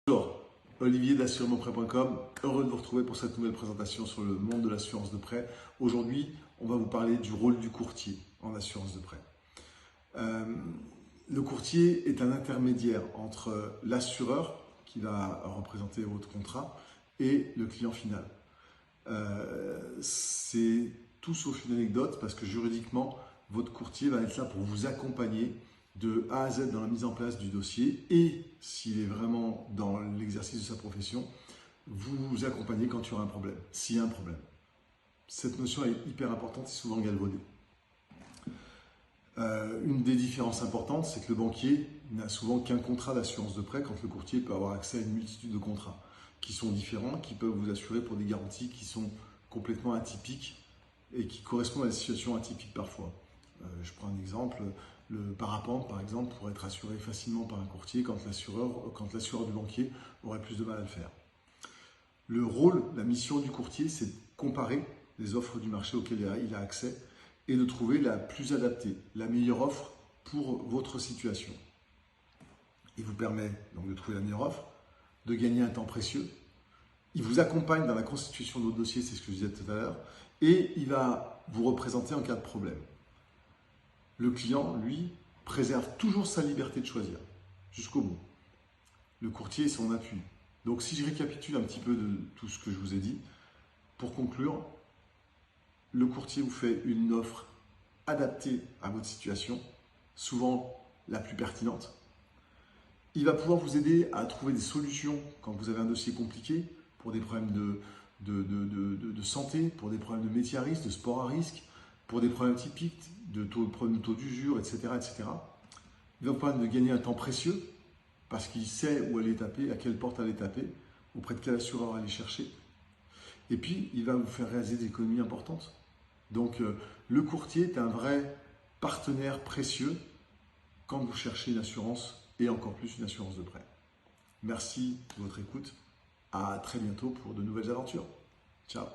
Bonjour, Olivier d'assurementprêt.com, heureux de vous retrouver pour cette nouvelle présentation sur le monde de l'assurance de prêt. Aujourd'hui, on va vous parler du rôle du courtier en assurance de prêt. Le courtier est un intermédiaire entre l'assureur, qui va représenter votre contrat, et le client final. C'est tout sauf une anecdote parce que juridiquement, votre courtier va être là pour vous accompagner de A à Z dans la mise en place du dossier et, s'il est vraiment dans l'exercice de sa profession, vous accompagner quand il y aura un problème, s'il y a un problème. Cette notion est hyper importante et souvent galvaudée. Une des différences importantes, c'est que le banquier n'a souvent qu'un contrat d'assurance de prêt quand le courtier peut avoir accès à une multitude de contrats qui sont différents, qui peuvent vous assurer pour des garanties qui sont complètement atypiques et qui correspondent à des situations atypiques parfois. Je prends un exemple, le parapente par exemple pourrait être assuré facilement par un courtier quand l'assureur du banquier aurait plus de mal à le faire. Le rôle, la mission du courtier, c'est de comparer les offres du marché auxquelles il a accès et de trouver la plus adaptée, la meilleure offre pour votre situation. Il vous permet donc de trouver la meilleure offre, de gagner un temps précieux. Il vous accompagne dans la constitution de votre dossier, c'est ce que je disais tout à l'heure, et il va vous représenter en cas de problème. Le client, lui, préserve toujours sa liberté de choisir, jusqu'au bout. Le courtier est son appui. Donc si je récapitule un petit peu de tout ce que je vous ai dit, pour conclure, le courtier vous fait une offre adaptée à votre situation, souvent la plus pertinente. Il va pouvoir vous aider à trouver des solutions quand vous avez un dossier compliqué, pour des problèmes de santé, pour des problèmes de métier à risque, de sport à risque, pour des problèmes typiques, problèmes de taux d'usure, etc., etc. Il va vous permettre de gagner un temps précieux parce qu'il sait où aller taper, à quelle porte aller taper, auprès de quel assureur aller chercher. Et puis, il va vous faire réaliser des économies importantes. Donc, le courtier est un vrai partenaire précieux quand vous cherchez une assurance et encore plus une assurance de prêt. Merci de votre écoute. À très bientôt pour de nouvelles aventures. Ciao.